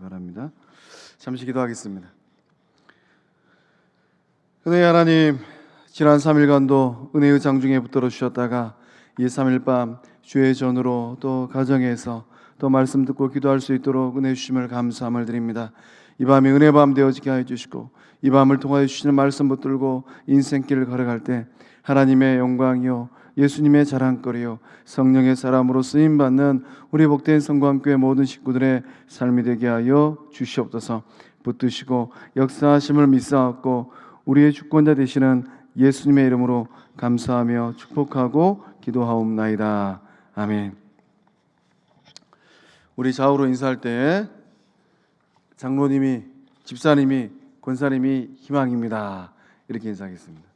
바랍니다. 잠시 기도하겠습니다. 은혜의 하나님, 지난 3일간도 은혜의 장중에 붙들어 주셨다가 이 3일 밤 주의 전으로 또 가정에서 또 말씀 듣고 기도할 수 있도록 은혜 주심을 감사함을 드립니다. 이 밤이 은혜 밤 되어지게 하여 주시고 이 밤을 통하여 주시는 말씀 붙들고 인생길을 걸어갈 때 하나님의 영광이요 예수님의 자랑거리요 성령의 사람으로 쓰임받는 우리 복된 성광교회 모든 식구들의 삶이 되게 하여 주시옵소서. 붙드시고 역사하심을 믿사옵고 우리의 주권자 되시는 예수님의 이름으로 감사하며 축복하고 기도하옵나이다. 아멘. 우리 좌우로 인사할 때 장로님이, 집사님이, 권사님이 희망입니다. 이렇게 인사하겠습니다.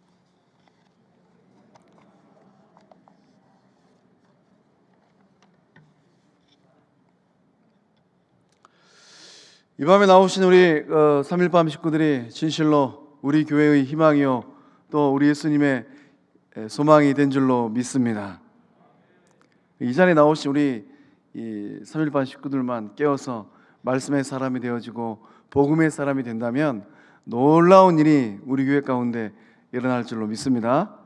이 밤에 나오신 우리 3일밤 식구들이 진실로 우리 교회의 희망이요 또 우리 예수님의 소망이 된 줄로 믿습니다. 이 자리에 나오신 우리 이 3일밤 식구들만 깨어서 말씀의 사람이 되어지고 복음의 사람이 된다면 놀라운 일이 우리 교회 가운데 일어날 줄로 믿습니다.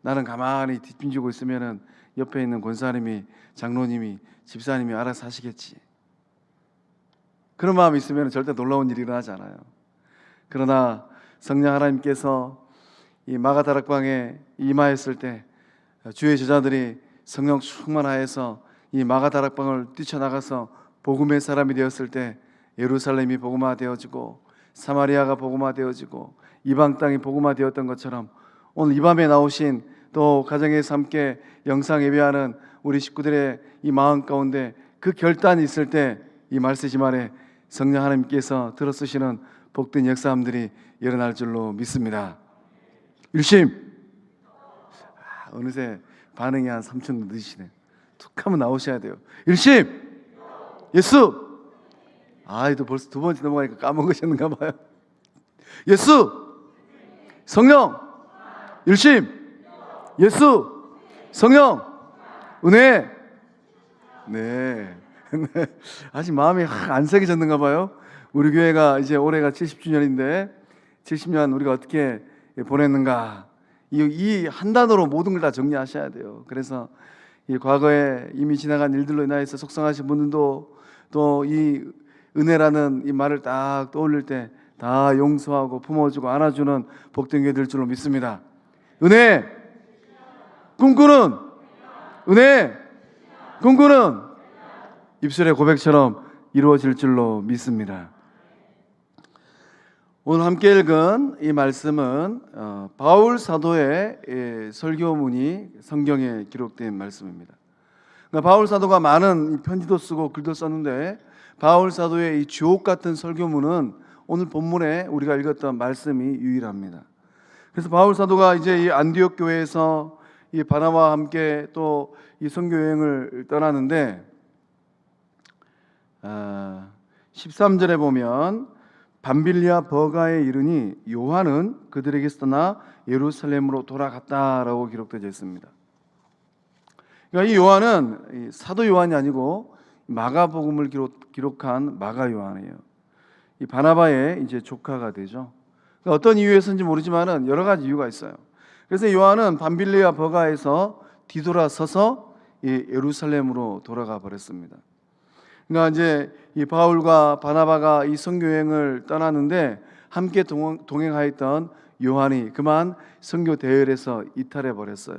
나는 가만히 뒷짐지고 있으면 옆에 있는 권사님이, 장로님이, 집사님이 알아서 하시겠지, 그런 마음이 있으면 절대 놀라운 일이 일어나지 않아요. 그러나 성령 하나님께서 이 마가다락방에 임하였을 때 주의 제자들이 성령 충만하여서 이 마가다락방을 뛰쳐나가서 복음의 사람이 되었을 때 예루살렘이 복음화되어지고 사마리아가 복음화되어지고 이방 땅이 복음화되었던 것처럼 오늘 이 밤에 나오신 또 가정에서 함께 영상 예배하는 우리 식구들의 이 마음 가운데 그 결단이 있을 때 이 말세지 말에 성령 하나님께서 들어쓰시는 복된 역사함들이 일어날 줄로 믿습니다. 일심! 어느새 반응이 한 3천 늦으시네. 툭 하면 나오셔야 돼요. 일심! 예수! 또 벌써 두 번째 넘어가니까 까먹으셨는가 봐요. 예수! 성령! 일심! 예수! 성령! 은혜! 네. 아직 마음이 안 새겨졌는가 봐요. 우리 교회가 이제 올해가 70주년인데 70년 우리가 어떻게 보냈는가, 이 한 단어로 모든 걸 다 정리하셔야 돼요. 그래서 이 과거에 이미 지나간 일들로 인하여서 속상하신 분들도 또 이 은혜라는 이 말을 딱 떠올릴 때 다 용서하고 품어주고 안아주는 복된 교회 될 줄로 믿습니다. 은혜 꿈꾸는, 은혜 꿈꾸는 입술의 고백처럼 이루어질 줄로 믿습니다. 오늘 함께 읽은 이 말씀은 바울 사도의 설교문이 성경에 기록된 말씀입니다. 그러니까 바울 사도가 많은 편지도 쓰고 글도 썼는데 바울 사도의 이 주옥 같은 설교문은 오늘 본문에 우리가 읽었던 말씀이 유일합니다. 그래서 바울 사도가 이제 이 안디옥 교회에서 이 바나바와 함께 또 이 선교 여행을 떠나는데 13절에 보면 밤빌리아 버가에 이르니 요한은 그들에게서 떠나 예루살렘으로 돌아갔다라고 기록되어 있습니다. 그러니까 이 요한은 사도 요한이 아니고 마가복음을 기록한 마가 요한이에요. 이 바나바의 이제 조카가 되죠. 그러니까 어떤 이유에서인지 모르지만은 여러 가지 이유가 있어요. 그래서 요한은 밤빌리아 버가에서 뒤돌아서서 예루살렘으로 돌아가 버렸습니다. 그러니까 이제 이 바울과 바나바가 이 선교 여행을 떠나는데 함께 동행하였던 요한이 그만 선교 대열에서 이탈해 버렸어요.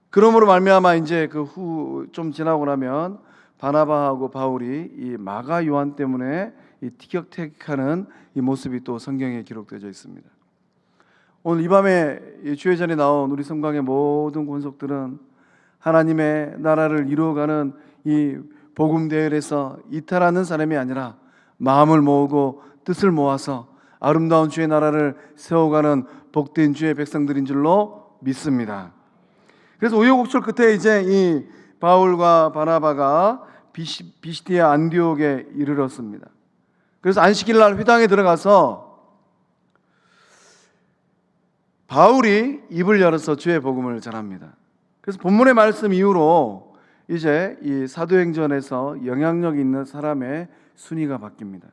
그러므로 말미암아 이제 그 후 좀 지나고 나면 바나바하고 바울이 이 마가 요한 때문에 이 티격태격하는 이 모습이 또 성경에 기록되어 있습니다. 오늘 이 밤에 주의 전에 나온 우리 성광의 모든 권속들은 하나님의 나라를 이루어가는 이 복음 대열에서 이탈하는 사람이 아니라 마음을 모으고 뜻을 모아서 아름다운 주의 나라를 세워가는 복된 주의 백성들인 줄로 믿습니다. 그래서 우여곡절 끝에 이제 이 바울과 바나바가 비시디아 안디옥에 이르렀습니다. 그래서 안식일 날 회당에 들어가서 바울이 입을 열어서 주의 복음을 전합니다. 그래서 본문의 말씀 이후로 이제 이 사도행전에서 영향력 있는 사람의 순위가 바뀝니다.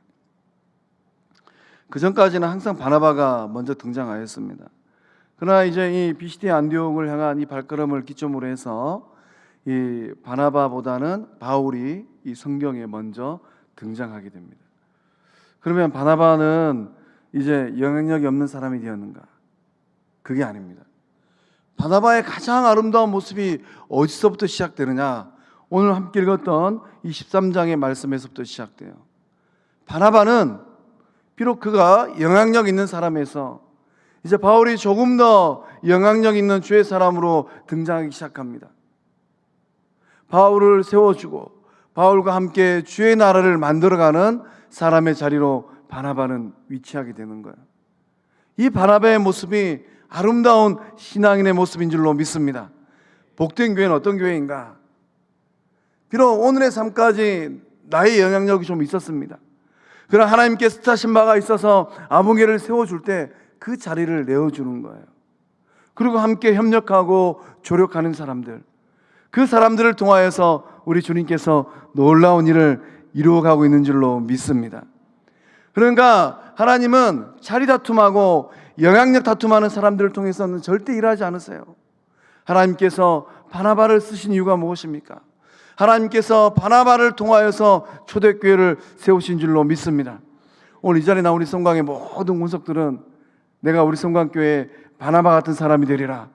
그 전까지는 항상 바나바가 먼저 등장하였습니다. 그러나 이제 이 비시디 안디옥을 향한 이 발걸음을 기점으로 해서 이 바나바보다는 바울이 이 성경에 먼저 등장하게 됩니다. 그러면 바나바는 이제 영향력이 없는 사람이 되었는가? 그게 아닙니다. 바나바의 가장 아름다운 모습이 어디서부터 시작되느냐? 오늘 함께 읽었던 이 13장의 말씀에서부터 시작돼요. 바나바는 비록 그가 영향력 있는 사람에서 이제 바울이 조금 더 영향력 있는 주의 사람으로 등장하기 시작합니다. 바울을 세워주고 바울과 함께 주의 나라를 만들어가는 사람의 자리로 바나바는 위치하게 되는 거예요. 이 바나바의 모습이 아름다운 신앙인의 모습인 줄로 믿습니다. 복된 교회는 어떤 교회인가? 비록 오늘의 삶까지 나의 영향력이 좀 있었습니다. 그러나 하나님께서 뜻하신 바가 있어서 아무개를 세워줄 때 그 자리를 내어주는 거예요. 그리고 함께 협력하고 조력하는 사람들, 그 사람들을 통하여서 우리 주님께서 놀라운 일을 이루어가고 있는 줄로 믿습니다. 그러니까 하나님은 자리 다툼하고 영향력 다툼하는 사람들을 통해서는 절대 일하지 않으세요. 하나님께서 바나바를 쓰신 이유가 무엇입니까? 하나님께서 바나바를 통하여서 초대교회를 세우신 줄로 믿습니다. 오늘 이 자리에 나온 우리 성광의 모든 군속들은 내가 우리 성광교회에 바나바 같은 사람이 되리라,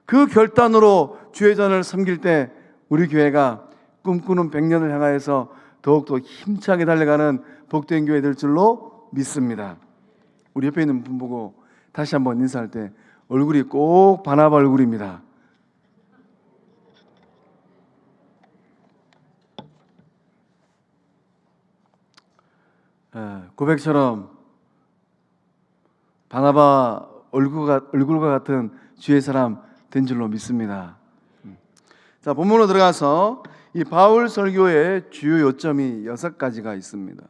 그 결단으로 주회전을 섬길 때 우리 교회가 꿈꾸는 100년을 향하여서 더욱더 힘차게 달려가는 복된 교회 될 줄로 믿습니다. 우리 옆에 있는 분 보고 다시 한번 인사할 때 얼굴이 꼭 바나바 얼굴입니다. 고백처럼 바나바 얼굴과 같은 주의 사람 된 줄로 믿습니다. 자, 본문으로 들어가서 이 바울 설교의 주요 요점이 6가지가 있습니다.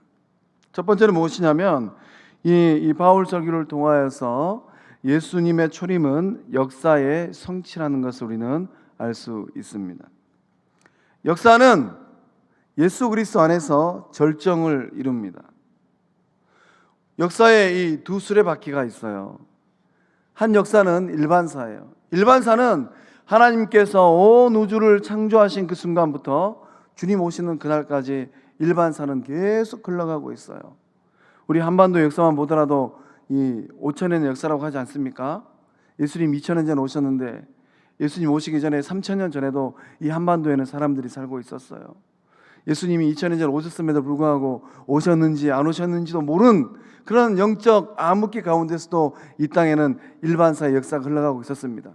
첫 번째는 무엇이냐면 이 바울 설교를 통하여서 예수님의 초림은 역사의 성취라는 것을 우리는 알 수 있습니다. 역사는 예수 그리스도 안에서 절정을 이룹니다. 역사에 이 두 수레바퀴가 있어요. 한 역사는 일반사예요. 일반사는 하나님께서 온 우주를 창조하신 그 순간부터 주님 오시는 그날까지 일반사는 계속 흘러가고 있어요. 우리 한반도 역사만 보더라도 이 5,000년의 역사라고 하지 않습니까? 예수님 2,000년 전에 오셨는데 예수님 오시기 전에 3,000년 전에도 이 한반도에는 사람들이 살고 있었어요. 예수님이 2,000년 전에 오셨음에도 불구하고 오셨는지 안 오셨는지도 모르는 그런 영적 암흑기 가운데서도 이 땅에는 일반사의 역사가 흘러가고 있었습니다.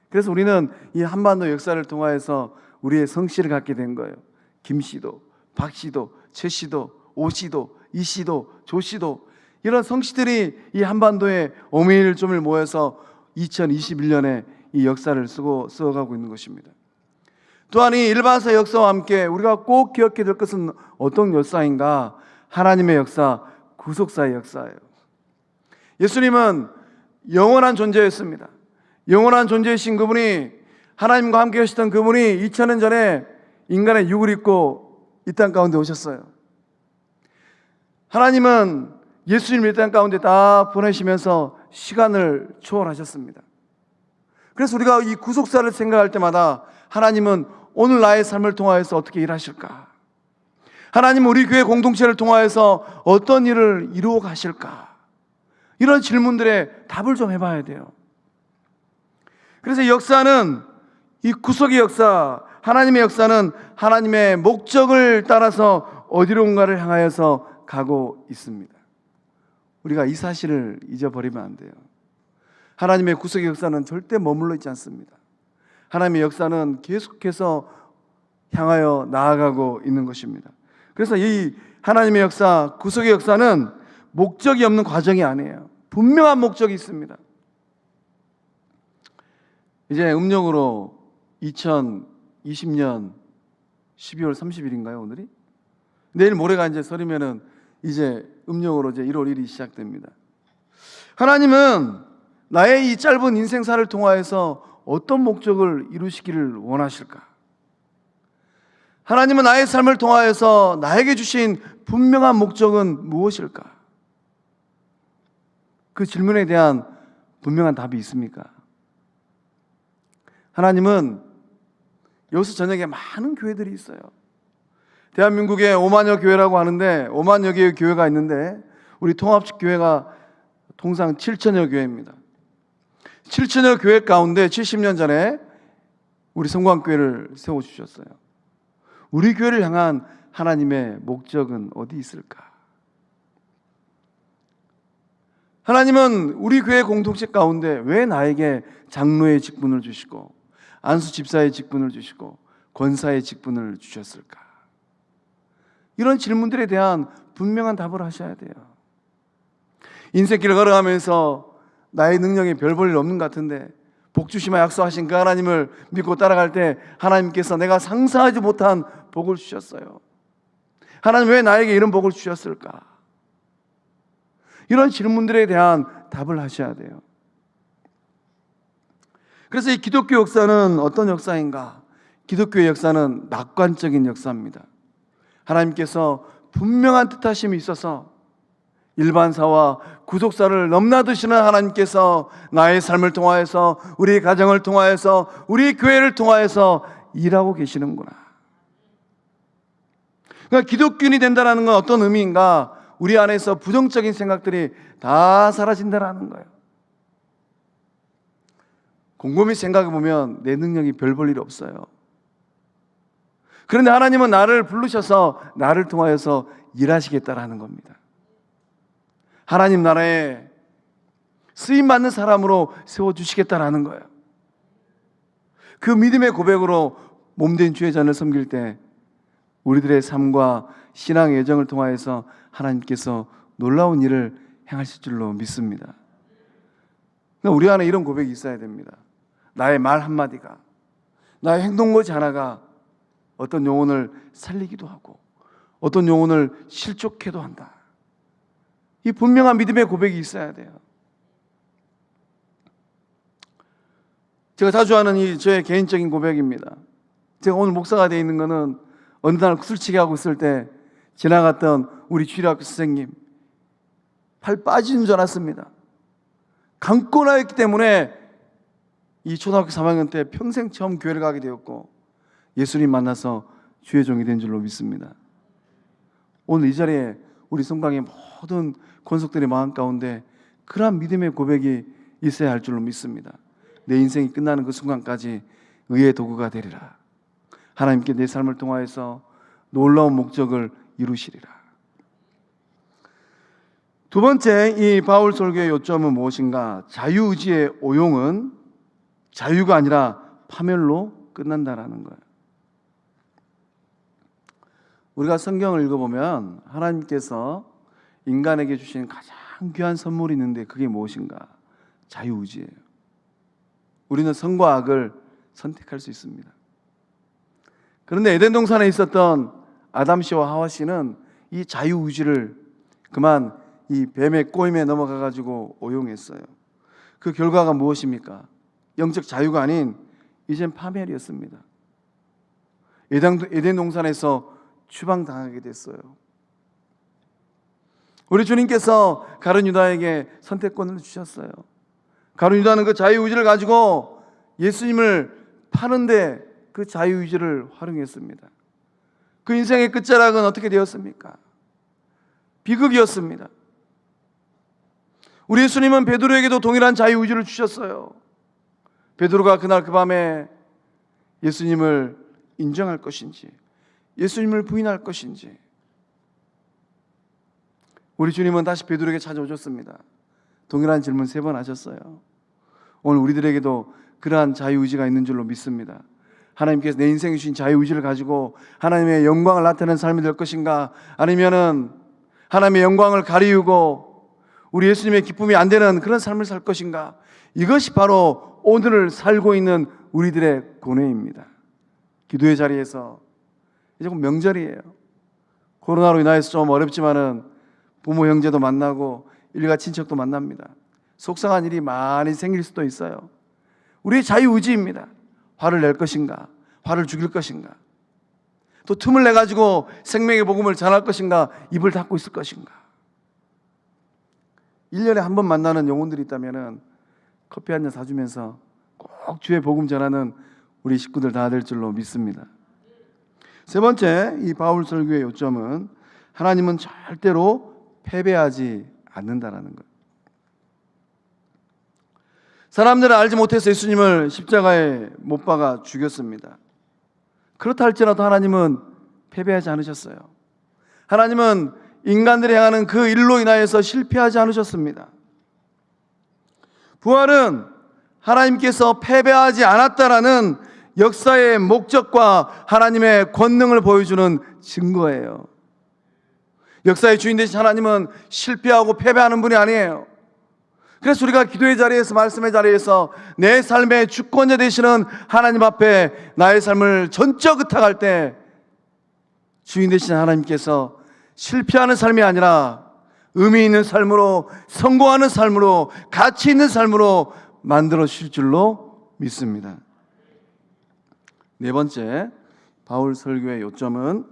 그래서 우리는 이 한반도 역사를 통하여서 우리의 성씨를 갖게 된 거예요. 김씨도, 박씨도, 최씨도, 오씨도, 이씨도, 조씨도, 이런 성씨들이 이 한반도에 오밀조밀 모여서 2021년에 이 역사를 써가고 있는 것입니다. 또한 이 일반사 역사와 함께 우리가 꼭 기억해야 될 것은 어떤 역사인가? 하나님의 역사, 구속사의 역사예요. 예수님은 영원한 존재였습니다. 영원한 존재이신 그분이, 하나님과 함께 하셨던 그분이 2000년 전에 인간의 육을 입고 이 땅 가운데 오셨어요. 하나님은 예수님을 이 땅 가운데 다 보내시면서 시간을 초월하셨습니다. 그래서 우리가 이 구속사를 생각할 때마다 하나님은 오늘 나의 삶을 통하여서 어떻게 일하실까? 하나님은 우리 교회 공동체를 통하여서 어떤 일을 이루어 가실까? 이런 질문들에 답을 좀 해봐야 돼요. 그래서 역사는, 이 구속의 역사, 하나님의 역사는 하나님의 목적을 따라서 어디론가를 향하여서 가고 있습니다. 우리가 이 사실을 잊어버리면 안 돼요. 하나님의 구속의 역사는 절대 머물러 있지 않습니다. 하나님의 역사는 계속해서 향하여 나아가고 있는 것입니다. 그래서 이 하나님의 역사, 구속의 역사는 목적이 없는 과정이 아니에요. 분명한 목적이 있습니다. 이제 음력으로 2020년 12월 30일인가요, 오늘이? 내일 모레가 이제 설이면은 이제 음력으로 이제 1월 1일이 시작됩니다. 하나님은 나의 이 짧은 인생사를 통하여서 어떤 목적을 이루시기를 원하실까? 하나님은 나의 삶을 통하여서 나에게 주신 분명한 목적은 무엇일까? 그 질문에 대한 분명한 답이 있습니까? 하나님은 여수 전역에 많은 교회들이 있어요. 대한민국에 5만여 교회라고 하는데 5만여 개의 교회가 있는데 우리 통합식 교회가 통상 7천여 교회입니다. 7천여 교회 가운데 70년 전에 우리 성광교회를 세워주셨어요. 우리 교회를 향한 하나님의 목적은 어디 있을까? 하나님은 우리 교회 공동체 가운데 왜 나에게 장로의 직분을 주시고 안수 집사의 직분을 주시고 권사의 직분을 주셨을까? 이런 질문들에 대한 분명한 답을 하셔야 돼요. 인생길을 걸어가면서 나의 능력에 별 볼 일 없는 것 같은데 복 주시마 약속하신 그 하나님을 믿고 따라갈 때 하나님께서 내가 상상하지 못한 복을 주셨어요. 하나님 왜 나에게 이런 복을 주셨을까? 이런 질문들에 대한 답을 하셔야 돼요. 그래서 이 기독교 역사는 어떤 역사인가? 기독교의 역사는 낙관적인 역사입니다. 하나님께서 분명한 뜻하심이 있어서 일반사와 구속사를 넘나드시는 하나님께서 나의 삶을 통하여서 우리 가정을 통하여서 우리 교회를 통하여서 일하고 계시는구나. 그러니까 기독교인이 된다는 건 어떤 의미인가? 우리 안에서 부정적인 생각들이 다 사라진다는 거예요. 곰곰이 생각해 보면 내 능력이 별 볼 일 없어요. 그런데 하나님은 나를 부르셔서 나를 통하여서 일하시겠다라는 겁니다. 하나님 나라에 쓰임받는 사람으로 세워주시겠다라는 거예요. 그 믿음의 고백으로 몸된 주의 잔을 섬길 때 우리들의 삶과 신앙의 여정을 통하여서 하나님께서 놀라운 일을 행하실 줄로 믿습니다. 우리 안에 이런 고백이 있어야 됩니다. 나의 말 한마디가, 나의 행동거지 하나가 어떤 영혼을 살리기도 하고 어떤 영혼을 실족해도 한다. 이 분명한 믿음의 고백이 있어야 돼요. 제가 자주 하는 이 저의 개인적인 고백입니다. 제가 오늘 목사가 되어 있는 것은 어느 날 구슬치기 하고 있을 때 지나갔던 우리 주일학교 선생님 팔 빠지는 줄 알았습니다. 감고 나였기 때문에 이 초등학교 3학년 때 평생 처음 교회를 가게 되었고 예수님 만나서 주의 종이 된 줄로 믿습니다. 오늘 이 자리에 우리 성방의 모든 권속들의 마음 가운데 그러한 믿음의 고백이 있어야 할 줄로 믿습니다. 내 인생이 끝나는 그 순간까지 의의 도구가 되리라. 하나님께 내 삶을 통하여서 놀라운 목적을 이루시리라. 두 번째, 이 바울 설교의 요점은 무엇인가? 자유의지의 오용은 자유가 아니라 파멸로 끝난다라는 거예요. 우리가 성경을 읽어보면 하나님께서 인간에게 주신 가장 귀한 선물이 있는데 그게 무엇인가? 자유의지예요. 우리는 선과 악을 선택할 수 있습니다. 그런데 에덴 동산에 있었던 아담 씨와 하와 씨는 이 자유의지를 그만 이 뱀의 꼬임에 넘어가 가지고 오용했어요. 그 결과가 무엇입니까? 영적 자유가 아닌 이젠 파멸이었습니다. 에덴 동산에서 추방당하게 됐어요. 우리 주님께서 가룟 유다에게 선택권을 주셨어요. 가룟 유다는 그 자유의지를 가지고 예수님을 파는데 그 자유의지를 활용했습니다. 그 인생의 끝자락은 어떻게 되었습니까? 비극이었습니다. 우리 예수님은 베드로에게도 동일한 자유의지를 주셨어요. 베드로가 그날 그 밤에 예수님을 인정할 것인지 예수님을 부인할 것인지 우리 주님은 다시 베드로에게 찾아오셨습니다. 동일한 질문 3번 하셨어요. 오늘 우리들에게도 그러한 자유의지가 있는 줄로 믿습니다. 하나님께서 내 인생에 주신 자유의지를 가지고 하나님의 영광을 나타내는 삶이 될 것인가, 아니면은 하나님의 영광을 가리우고 우리 예수님의 기쁨이 안 되는 그런 삶을 살 것인가. 이것이 바로 오늘을 살고 있는 우리들의 고뇌입니다. 기도의 자리에서 이제 곧 명절이에요. 코로나로 인하여서 좀 어렵지만은 부모 형제도 만나고 일가 친척도 만납니다. 속상한 일이 많이 생길 수도 있어요. 우리의 자유의지입니다. 화를 낼 것인가, 화를 죽일 것인가. 또 틈을 내 가지고 생명의 복음을 전할 것인가, 입을 닫고 있을 것인가. 1년에 한 번 만나는 영혼들이 있다면 커피 한 잔 사주면서 꼭 주의 복음 전하는 우리 식구들 다 될 줄로 믿습니다. 세 번째, 이 바울 설교의 요점은 하나님은 절대로 패배하지 않는다라는 것. 사람들은 알지 못해서 예수님을 십자가에 못 박아 죽였습니다. 그렇다 할지라도 하나님은 패배하지 않으셨어요. 하나님은 인간들이 향하는 그 일로 인하여서 실패하지 않으셨습니다. 부활은 하나님께서 패배하지 않았다라는 역사의 목적과 하나님의 권능을 보여주는 증거예요. 역사의 주인 되신 하나님은 실패하고 패배하는 분이 아니에요. 그래서 우리가 기도의 자리에서, 말씀의 자리에서 내 삶의 주권자 되시는 하나님 앞에 나의 삶을 전적 의탁할 때 주인 되신 하나님께서 실패하는 삶이 아니라 의미 있는 삶으로, 성공하는 삶으로, 가치 있는 삶으로 만들어 주실 줄로 믿습니다. 네 번째, 바울 설교의 요점은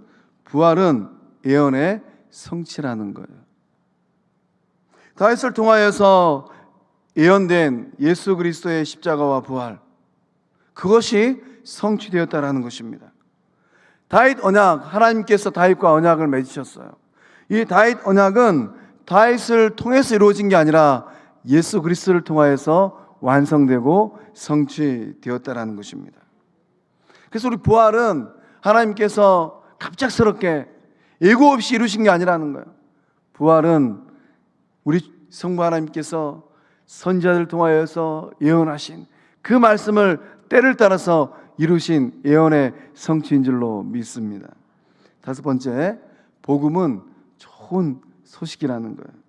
부활은 예언의 성취라는 거예요. 다윗을 통하여서 예언된 예수 그리스도의 십자가와 부활, 그것이 성취되었다라는 것입니다. 다윗 언약, 하나님께서 다윗과 언약을 맺으셨어요. 이 다윗 언약은 다윗을 통해서 이루어진 게 아니라 예수 그리스도를 통하여서 완성되고 성취되었다라는 것입니다. 그래서 우리 부활은 하나님께서 갑작스럽게 예고 없이 이루신 게 아니라는 거예요. 부활은 우리 성부 하나님께서 선지자들 통하여서 예언하신 그 말씀을 때를 따라서 이루신 예언의 성취인 줄로 믿습니다. 다섯 번째, 복음은 좋은 소식이라는 거예요.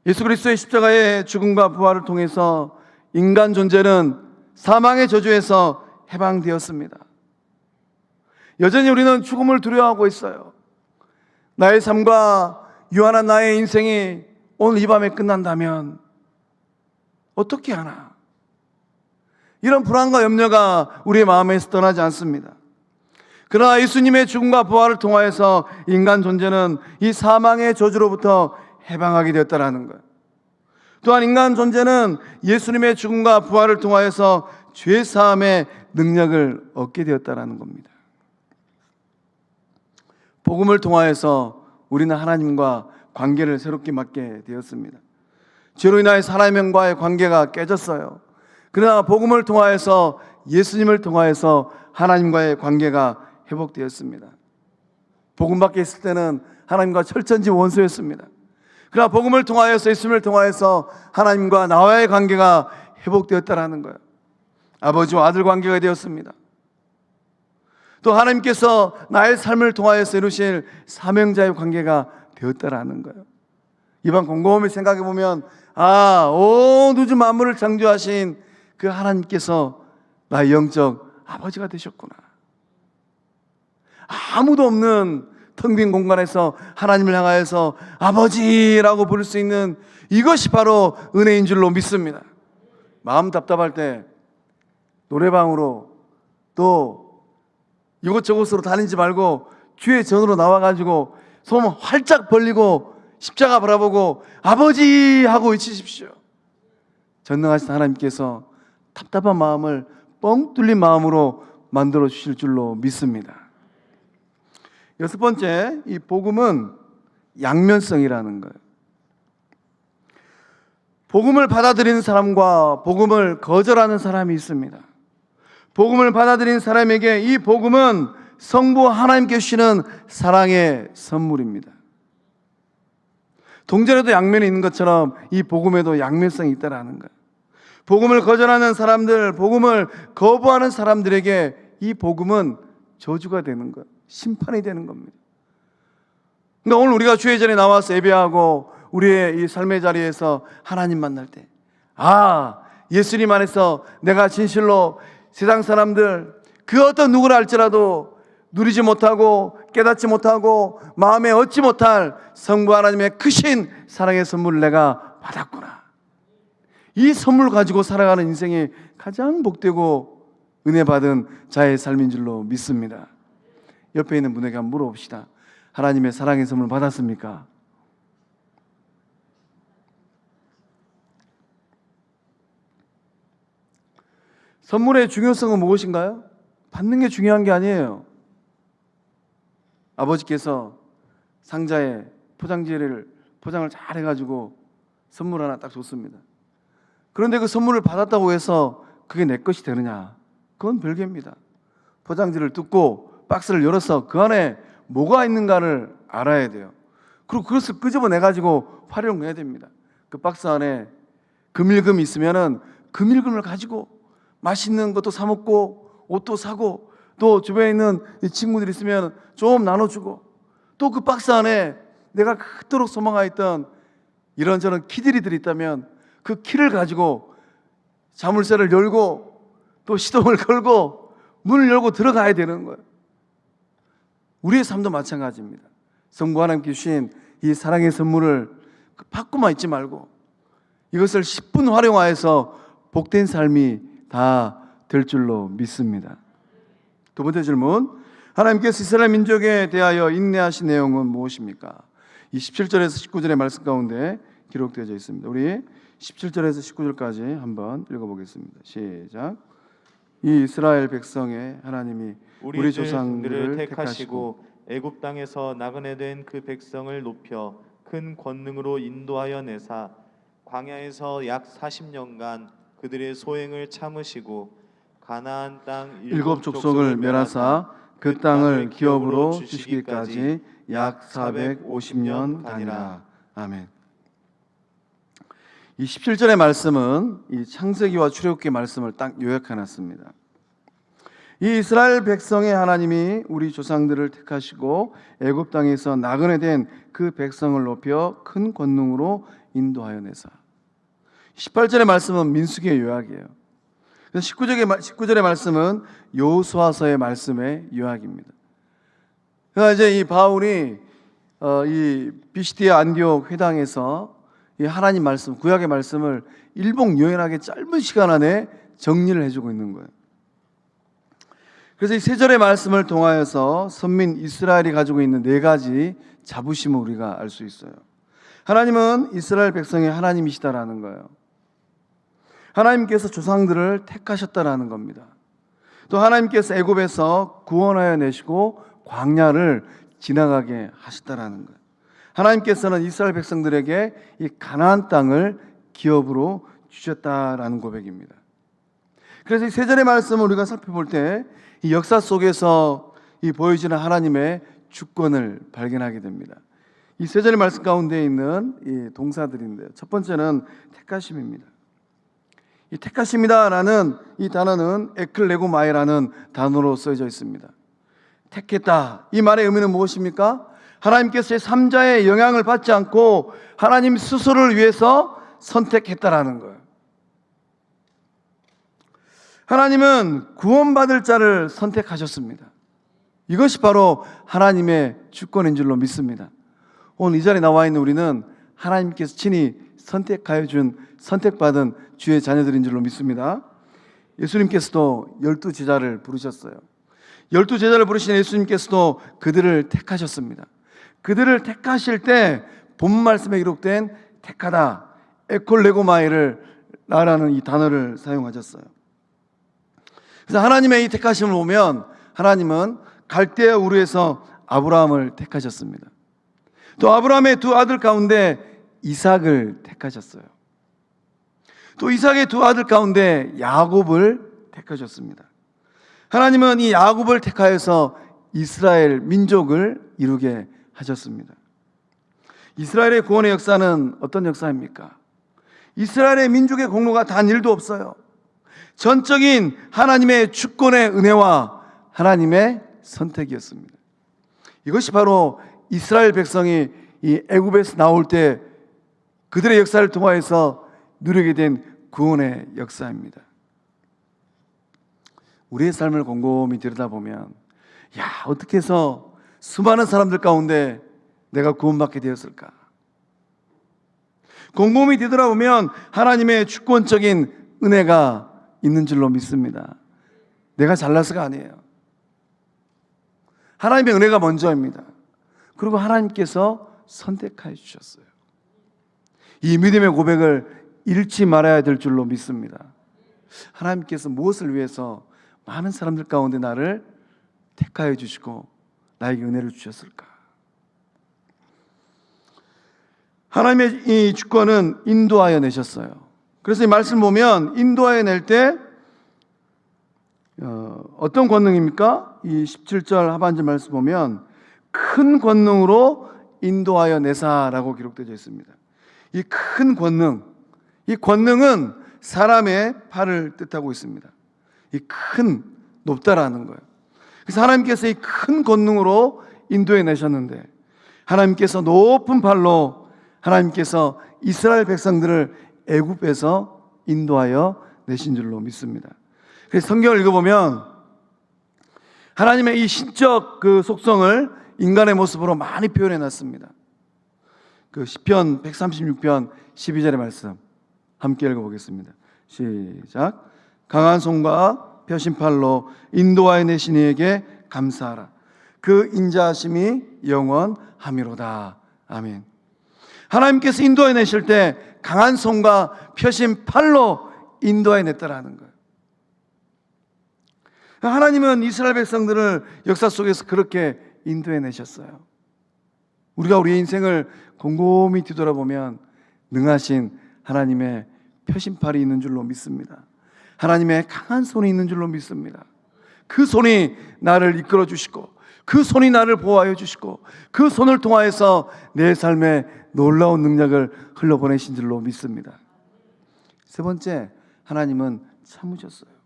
예수 그리스도의 십자가의 죽음과 부활을 통해서 인간 존재는 사망의 저주에서 해방되었습니다. 여전히 우리는 죽음을 두려워하고 있어요. 나의 삶과 유한한 나의 인생이 오늘 이 밤에 끝난다면 어떻게 하나? 이런 불안과 염려가 우리의 마음에서 떠나지 않습니다. 그러나 예수님의 죽음과 부활을 통하여서 인간 존재는 이 사망의 저주로부터 해방하게 되었다라는 거예요. 또한 인간 존재는 예수님의 죽음과 부활을 통하여서 죄 사함의 능력을 얻게 되었다라는 겁니다. 복음을 통하여서 우리는 하나님과 관계를 새롭게 맺게 되었습니다. 죄로 인하여 하나님과의 관계가 깨졌어요. 그러나 복음을 통하여서, 예수님을 통하여서 하나님과의 관계가 회복되었습니다. 복음 밖에 있을 때는 하나님과 철천지 원수였습니다. 그러나 복음을 통하여서, 예수님을 통하여서 하나님과 나와의 관계가 회복되었다라는 거예요. 아버지와 아들 관계가 되었습니다. 또 하나님께서 나의 삶을 통하여서 이루실 사명자의 관계가 되었다라는 거예요. 이번 곰곰이 생각해 보면, 온 우주 만물을 창조하신 그 하나님께서 나의 영적 아버지가 되셨구나. 아무도 없는 텅 빈 공간에서 하나님을 향하여서 아버지라고 부를 수 있는 이것이 바로 은혜인 줄로 믿습니다. 마음 답답할 때 노래방으로, 또 이곳저곳으로 다니지 말고 주의 전으로 나와가지고 손 활짝 벌리고 십자가 바라보고 아버지 하고 외치십시오. 전능하신 하나님께서 답답한 마음을 뻥 뚫린 마음으로 만들어 주실 줄로 믿습니다. 여섯 번째, 이 복음은 양면성이라는 거예요. 복음을 받아들이는 사람과 복음을 거절하는 사람이 있습니다. 복음을 받아들이는 사람에게 이 복음은 성부 하나님께 주시는 사랑의 선물입니다. 동전에도 양면이 있는 것처럼 이 복음에도 양면성이 있다는 거예요. 복음을 거절하는 사람들, 복음을 거부하는 사람들에게 이 복음은 저주가 되는 거예요. 심판이 되는 겁니다. 그러니까 오늘 우리가 주의 전에 나와서 예배하고 우리의 이 삶의 자리에서 하나님 만날 때, 예수님 안에서 내가 진실로 세상 사람들 그 어떤 누구라 할지라도 누리지 못하고 깨닫지 못하고 마음에 얻지 못할 성부 하나님의 크신 사랑의 선물을 내가 받았구나. 이 선물 가지고 살아가는 인생이 가장 복되고 은혜 받은 자의 삶인 줄로 믿습니다. 옆에 있는 분에게 한번 물어봅시다. 하나님의 사랑의 선물 받았습니까? 선물의 중요성은 무엇인가요? 받는 게 중요한 게 아니에요. 아버지께서 상자에 포장을 잘 해가지고 선물 하나 딱 줬습니다. 그런데 그 선물을 받았다고 해서 그게 내 것이 되느냐? 그건 별개입니다. 포장지를 뜯고 박스를 열어서 그 안에 뭐가 있는가를 알아야 돼요. 그리고 그것을 끄집어내가지고 활용해야 됩니다. 그 박스 안에 금일금이 있으면은 금일금을 가지고 맛있는 것도 사 먹고 옷도 사고, 또 주변에 있는 친구들이 있으면 좀 나눠주고, 또 그 박스 안에 내가 그토록 소망하였던 이런저런 키들이 있다면 그 키를 가지고 자물쇠를 열고 또 시동을 걸고 문을 열고 들어가야 되는 거예요. 우리의 삶도 마찬가지입니다. 성부 하나님께 주신 이 사랑의 선물을 받고만 있지 말고 이것을 10분 활용하여서 복된 삶이 다 될 줄로 믿습니다. 두 번째 질문, 하나님께서 이스라엘 민족에 대하여 인내하신 내용은 무엇입니까? 이 17절에서 19절의 말씀 가운데 기록되어 있습니다. 우리 17절에서 19절까지 한번 읽어보겠습니다. 시작. 이 이스라엘 백성의 하나님이 우리 조상들을 택하시고 애굽 땅에서 나그네 된 그 백성을 높여 큰 권능으로 인도하여 내사 광야에서 약 40년간 그들의 소행을 참으시고 가나안 땅 7족속을 멸하사 그 땅을 기업으로 주시기까지 약 450년 가니라. 아멘. 이 17절의 말씀은 이 창세기와 출애굽기 말씀을 딱 요약해 놨습니다. 이 이스라엘 백성의 하나님이 우리 조상들을 택하시고 애굽 땅에서 나그네 된 그 백성을 높여 큰 권능으로 인도하여 내사. 18절의 말씀은 민수기의 요약이에요. 19절의 말씀은 여호수아서의 말씀의 요약입니다. 그러니까 이제 이 바울이 이 비시디아 안디옥 회당에서 이 하나님 말씀, 구약의 말씀을 일목요연하게 짧은 시간 안에 정리를 해주고 있는 거예요. 그래서 이 세 절의 말씀을 통하여서 선민 이스라엘이 가지고 있는 네 가지 자부심을 우리가 알 수 있어요. 하나님은 이스라엘 백성의 하나님이시다라는 거예요. 하나님께서 조상들을 택하셨다라는 겁니다. 또 하나님께서 애굽에서 구원하여 내시고 광야를 지나가게 하셨다라는 거예요. 하나님께서는 이스라엘 백성들에게 이 가나안 땅을 기업으로 주셨다라는 고백입니다. 그래서 이 세 절의 말씀을 우리가 살펴볼 때 이 역사 속에서 이 보여지는 하나님의 주권을 발견하게 됩니다. 이 세 절의 말씀 가운데 있는 이 동사들인데요. 첫 번째는 택하심입니다. 이 택하심이다라는 이 단어는 에클레고마이라는 단어로 쓰여져 있습니다. 택했다. 이 말의 의미는 무엇입니까? 하나님께서의 삼자의 영향을 받지 않고 하나님 스스로를 위해서 선택했다라는 거예요. 하나님은 구원받을 자를 선택하셨습니다. 이것이 바로 하나님의 주권인 줄로 믿습니다. 오늘 이 자리에 나와 있는 우리는 하나님께서 친히 선택하여 준 선택받은 주의 자녀들인 줄로 믿습니다. 예수님께서도 12제자를 부르셨어요. 12제자를 부르신 예수님께서도 그들을 택하셨습니다. 그들을 택하실 때 본 말씀에 기록된 택하다, 에콜레고마이를 라는 이 단어를 사용하셨어요. 그래서 하나님의 이 택하심을 보면 하나님은 갈대아 우르에서 아브라함을 택하셨습니다. 또 아브라함의 두 아들 가운데 이삭을 택하셨어요. 또 이삭의 두 아들 가운데 야곱을 택하셨습니다. 하나님은 이 야곱을 택하여서 이스라엘 민족을 이루게 하셨습니다. 이스라엘의 구원의 역사는 어떤 역사입니까? 이스라엘의 민족의 공로가 단 1도 없어요. 전적인 하나님의 주권의 은혜와 하나님의 선택이었습니다. 이것이 바로 이스라엘 백성이 이 애굽에서 나올 때 그들의 역사를 통하여서 누리게 된 구원의 역사입니다. 우리의 삶을 곰곰이 들여다보면 어떻게 해서 수많은 사람들 가운데 내가 구원받게 되었을까? 곰곰이 뒤돌아보면 하나님의 주권적인 은혜가 있는 줄로 믿습니다. 내가 잘나서가 아니에요. 하나님의 은혜가 먼저입니다. 그리고 하나님께서 선택하여 주셨어요. 이 믿음의 고백을 잃지 말아야 될 줄로 믿습니다. 하나님께서 무엇을 위해서 많은 사람들 가운데 나를 택하여 주시고 나에게 은혜를 주셨을까? 하나님의 이 주권은 인도하여 내셨어요. 그래서 이 말씀 보면 인도하여 낼 때 어떤 권능입니까? 이 17절 하반절 말씀 보면 큰 권능으로 인도하여 내사라고 기록되어 있습니다. 이 큰 권능, 이 권능은 사람의 팔을 뜻하고 있습니다. 이 큰, 높다라는 거예요. 그래서 하나님께서 이 큰 권능으로 인도해 내셨는데 하나님께서 높은 팔로 하나님께서 이스라엘 백성들을 애굽에서 인도하여 내신 줄로 믿습니다. 그래서 성경을 읽어보면 하나님의 이 신적 그 속성을 인간의 모습으로 많이 표현해 놨습니다. 그 시편 136편 12절의 말씀 함께 읽어보겠습니다. 시작. 강한 손과 펴신 팔로 인도하여 내신 이에게 감사하라. 그 인자하심이 영원하미로다. 아멘. 하나님께서 인도해 내실 때 강한 손과 펴신 팔로 인도해 냈다라는 거예요. 하나님은 이스라엘 백성들을 역사 속에서 그렇게 인도해 내셨어요. 우리가 우리의 인생을 곰곰이 뒤돌아보면 능하신 하나님의 펴신 팔이 있는 줄로 믿습니다. 하나님의 강한 손이 있는 줄로 믿습니다. 그 손이 나를 이끌어 주시고 그 손이 나를 보호하여 주시고 그 손을 통하여서 내 삶에 놀라운 능력을 흘러보내신 줄로 믿습니다. 세 번째, 하나님은 참으셨어요.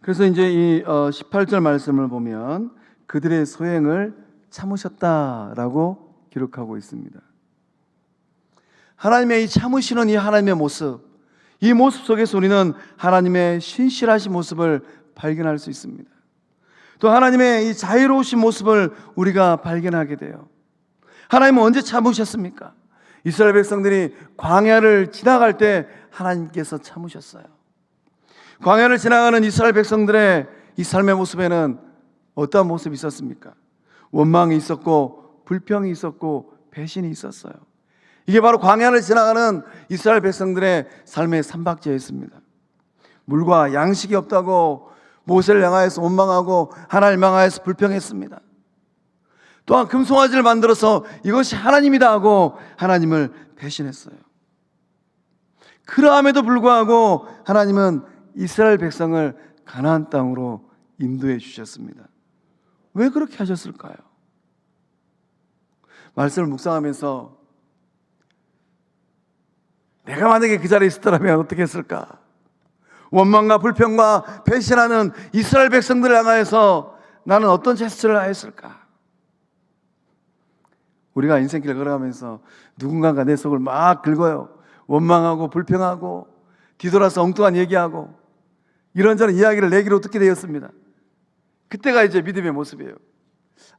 그래서 이제 이 18절 말씀을 보면 그들의 소행을 참으셨다라고 기록하고 있습니다. 하나님의 이 참으시는 이 하나님의 모습, 이 모습 속에서 우리는 하나님의 신실하신 모습을 발견할 수 있습니다. 또 하나님의 이 자유로우신 모습을 우리가 발견하게 돼요. 하나님은 언제 참으셨습니까? 이스라엘 백성들이 광야를 지나갈 때 하나님께서 참으셨어요. 광야를 지나가는 이스라엘 백성들의 이 삶의 모습에는 어떠한 모습이 있었습니까? 원망이 있었고 불평이 있었고 배신이 있었어요. 이게 바로 광야를 지나가는 이스라엘 백성들의 삶의 삼박자였습니다. 물과 양식이 없다고 모세를 향하여서 원망하고 하나님을 향하여서 불평했습니다. 또한 금송아지를 만들어서 이것이 하나님이다 하고 하나님을 배신했어요. 그러함에도 불구하고 하나님은 이스라엘 백성을 가나안 땅으로 인도해 주셨습니다. 왜 그렇게 하셨을까요? 말씀을 묵상하면서 내가 만약에 그 자리에 있었더라면 어떻게 했을까? 원망과 불평과 배신하는 이스라엘 백성들을 향하여서 나는 어떤 제스처를 하였을까? 우리가 인생길 걸어가면서 누군가가 내 속을 막 긁어요. 원망하고 불평하고 뒤돌아서 엉뚱한 얘기하고 이런저런 이야기를 내기로 듣게 되었습니다. 그때가 이제 믿음의 모습이에요.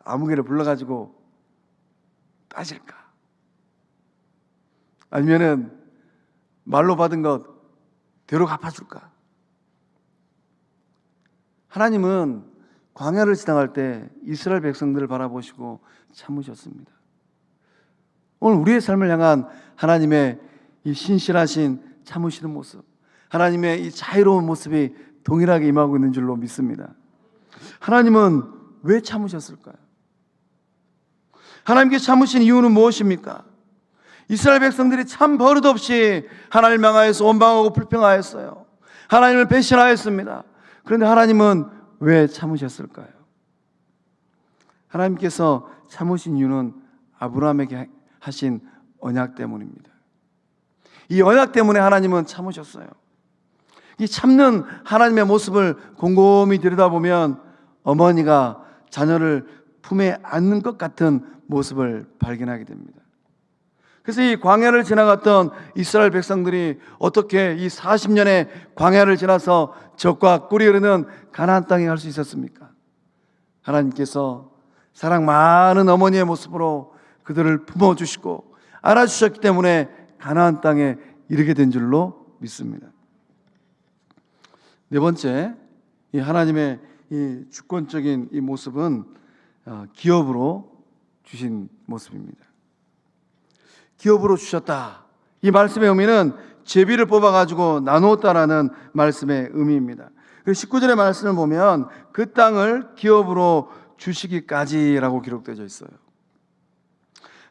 아무개를 불러가지고 따질까? 아니면은 말로 받은 것 되로 갚아줄까? 하나님은 광야를 지나갈 때 이스라엘 백성들을 바라보시고 참으셨습니다. 오늘 우리의 삶을 향한 하나님의 이 신실하신 참으시는 모습, 하나님의 이 자유로운 모습이 동일하게 임하고 있는 줄로 믿습니다. 하나님은 왜 참으셨을까요? 하나님께 참으신 이유는 무엇입니까? 이스라엘 백성들이 참 버릇없이 하나님을 향하여서 원망하고 불평하였어요. 하나님을 배신하였습니다. 그런데 하나님은 왜 참으셨을까요? 하나님께서 참으신 이유는 아브라함에게 하신 언약 때문입니다. 이 언약 때문에 하나님은 참으셨어요. 이 참는 하나님의 모습을 곰곰이 들여다보면 어머니가 자녀를 품에 안는 것 같은 모습을 발견하게 됩니다. 그래서 이 광야를 지나갔던 이스라엘 백성들이 어떻게 이 40년의 광야를 지나서 적과 꿀이 흐르는 가나안 땅에 갈 수 있었습니까? 하나님께서 사랑 많은 어머니의 모습으로 그들을 품어주시고 알아주셨기 때문에 가나안 땅에 이르게 된 줄로 믿습니다. 네 번째, 이 하나님의 이 주권적인 이 모습은 기업으로 주신 모습입니다. 기업으로 주셨다. 이 말씀의 의미는 제비를 뽑아가지고 나누었다라는 말씀의 의미입니다. 그리고 19절의 말씀을 보면 그 땅을 기업으로 주시기까지라고 기록되어 있어요.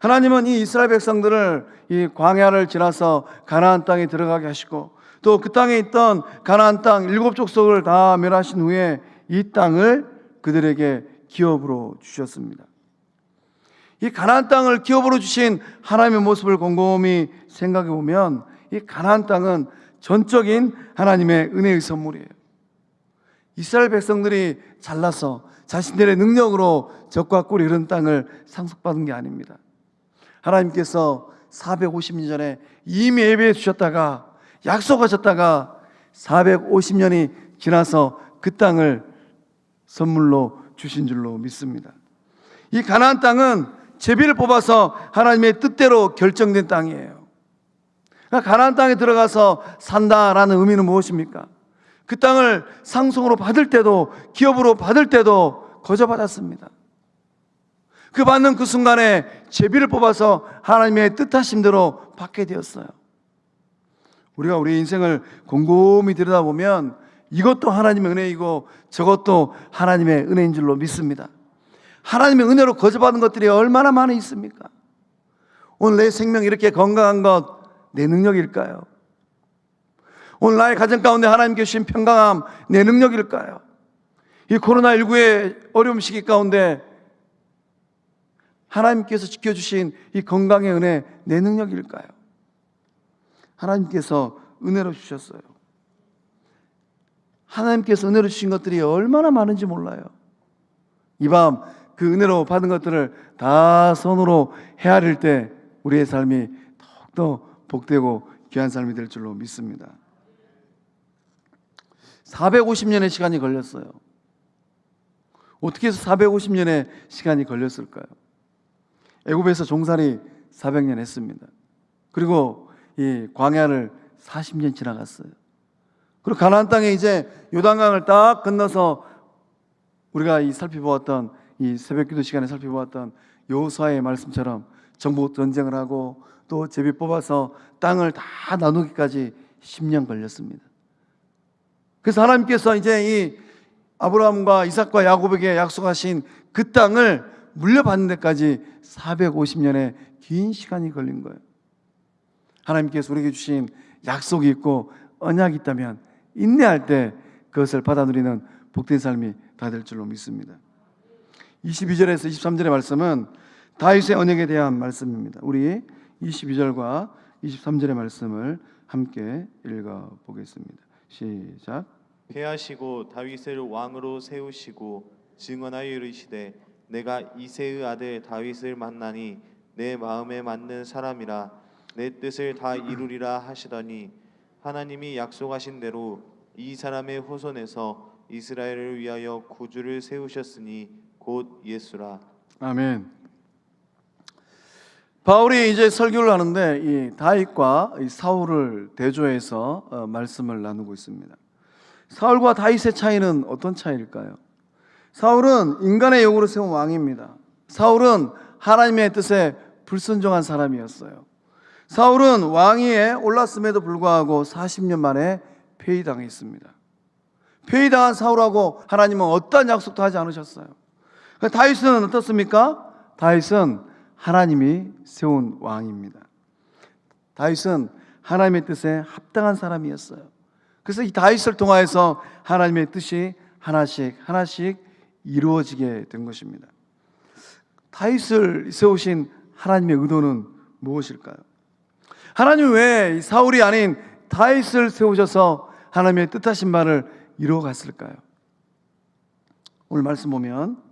하나님은 이 이스라엘 백성들을 이 광야를 지나서 가나안 땅에 들어가게 하시고 또 그 땅에 있던 가나안 땅 7족속을 다 멸하신 후에 이 땅을 그들에게 기업으로 주셨습니다. 이 가나안 땅을 기업으로 주신 하나님의 모습을 곰곰이 생각해 보면 이 가나안 땅은 전적인 하나님의 은혜의 선물이에요. 이스라엘 백성들이 잘나서 자신들의 능력으로 적과 꿀이 흐른 땅을 상속받은 게 아닙니다. 하나님께서 450년 전에 이미 예배해 주셨다가 약속하셨다가 450년이 지나서 그 땅을 선물로 주신 줄로 믿습니다. 이 가나안 땅은 제비를 뽑아서 하나님의 뜻대로 결정된 땅이에요. 그러니까 가나안 땅에 들어가서 산다라는 의미는 무엇입니까? 그 땅을 상속으로 받을 때도 기업으로 받을 때도 거저받았습니다. 그 받는 그 순간에 제비를 뽑아서 하나님의 뜻하심대로 받게 되었어요. 우리가 우리 인생을 곰곰이 들여다보면 이것도 하나님의 은혜이고 저것도 하나님의 은혜인 줄로 믿습니다. 하나님의 은혜로 거저받은 것들이 얼마나 많이 있습니까? 오늘 내 생명 이렇게 건강한 것 내 능력일까요? 오늘 나의 가정 가운데 하나님께 주신 평강함 내 능력일까요? 이 코로나19의 어려움 시기 가운데 하나님께서 지켜주신 이 건강의 은혜 내 능력일까요? 하나님께서 은혜로 주셨어요. 하나님께서 은혜로 주신 것들이 얼마나 많은지 몰라요. 이 밤 그 은혜로 받은 것들을 다 손으로 헤아릴 때 우리의 삶이 더욱더 복되고 귀한 삶이 될 줄로 믿습니다. 450년의 시간이 걸렸어요. 어떻게 해서 450년의 시간이 걸렸을까요? 애굽에서 종살이 400년 했습니다. 그리고 이 광야를 40년 지나갔어요. 그리고 가나안 땅에 이제 요단강을 딱 건너서 우리가 이 살펴보았던 이 새벽기도 시간에 살펴보았던 여호수아의 말씀처럼 정복 전쟁을 하고 또 제비 뽑아서 땅을 다 나누기까지 10년 걸렸습니다. 그래서 하나님께서 이제 이 아브라함과 이삭과 야곱에게 약속하신 그 땅을 물려받는 데까지 450년의 긴 시간이 걸린 거예요. 하나님께서 우리에게 주신 약속이 있고 언약이 있다면 인내할 때 그것을 받아 누리는 복된 삶이 다 될 줄로 믿습니다. 22절에서 23절의 말씀은 다윗의 언약에 대한 말씀입니다. 우리 22절과 23절의 말씀을 함께 읽어보겠습니다. 시작. 패하시고 다윗을 왕으로 세우시고 증언하여 이르시되 내가 이새의 아들 다윗을 만나니 내 마음에 맞는 사람이라 내 뜻을 다 이루리라 하시더니 하나님이 약속하신 대로 이 사람의 후손에서 이스라엘을 위하여 구주를 세우셨으니 곧 예수라. 아멘. 바울이 이제 설교를 하는데 이 다윗과 이 사울을 대조해서 말씀을 나누고 있습니다. 사울과 다윗의 차이는 어떤 차이일까요? 사울은 인간의 요구로 세운 왕입니다. 사울은 하나님의 뜻에 불순종한 사람이었어요. 사울은 왕위에 올랐음에도 불구하고 40년 만에 폐위당했습니다. 폐위당한 사울하고 하나님은 어떠한 약속도 하지 않으셨어요. 다윗은 어떻습니까? 다윗은 하나님이 세운 왕입니다. 다윗은 하나님의 뜻에 합당한 사람이었어요. 그래서 이 다윗을 통하여서 하나님의 뜻이 하나씩 이루어지게 된 것입니다. 다윗을 세우신 하나님의 의도는 무엇일까요? 하나님은 왜 사울이 아닌 다윗을 세우셔서 하나님의 뜻하신 바를 이루어 갔을까요? 오늘 말씀 보면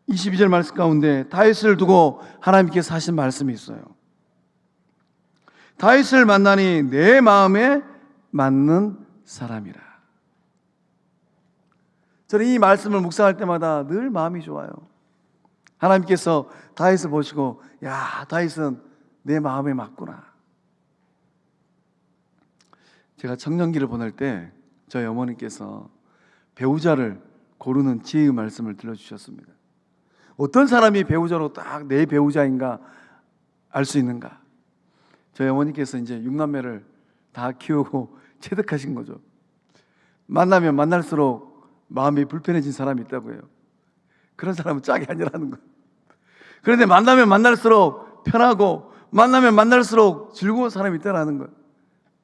22절 말씀 가운데 다윗을 두고 하나님께서 하신 말씀이 있어요. 다윗을 만나니 내 마음에 맞는 사람이라. 저는 이 말씀을 묵상할 때마다 늘 마음이 좋아요. 하나님께서 다윗을 보시고 야, 다윗은 내 마음에 맞구나. 제가 청년기를 보낼 때 저희 어머니께서 배우자를 고르는 지혜의 말씀을 들려주셨습니다. 어떤 사람이 배우자로 딱 내 배우자인가 알 수 있는가? 저희 어머니께서 이제 6남매를 다 키우고 체득하신 거죠. 만나면 만날수록 마음이 불편해진 사람이 있다고 해요. 그런 사람은 짝이 아니라는 거예요. 그런데 만나면 만날수록 편하고 만나면 만날수록 즐거운 사람이 있다는 거예요.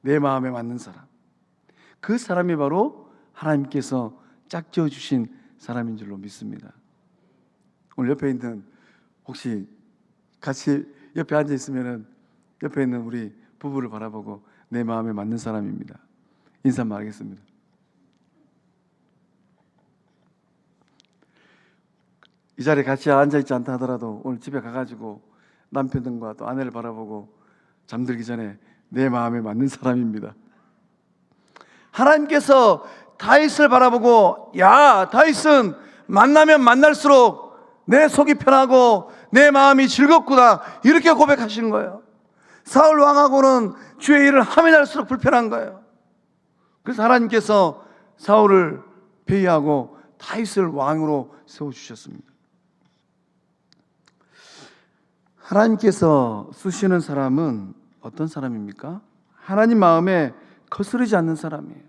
내 마음에 맞는 사람. 그 사람이 바로 하나님께서 짝지어 주신 사람인 줄로 믿습니다. 오늘 옆에 있는, 혹시 같이 옆에 앉아 있으면은 옆에 있는 우리 부부를 바라보고 내 마음에 맞는 사람입니다. 인사 한번 하겠습니다. 이 자리에 같이 앉아 있지 않다 하더라도 오늘 집에 가가지고 남편들과 또 아내를 바라보고 잠들기 전에 내 마음에 맞는 사람입니다. 하나님께서 다윗을 바라보고, 야, 다윗은 만나면 만날수록 내 속이 편하고 내 마음이 즐겁구나, 이렇게 고백하신 거예요. 사울 왕하고는 주의 일을 하면 할수록 불편한 거예요. 그래서 하나님께서 사울을 폐위하고 다윗을 왕으로 세워주셨습니다. 하나님께서 쓰시는 사람은 어떤 사람입니까? 하나님 마음에 거스르지 않는 사람이에요.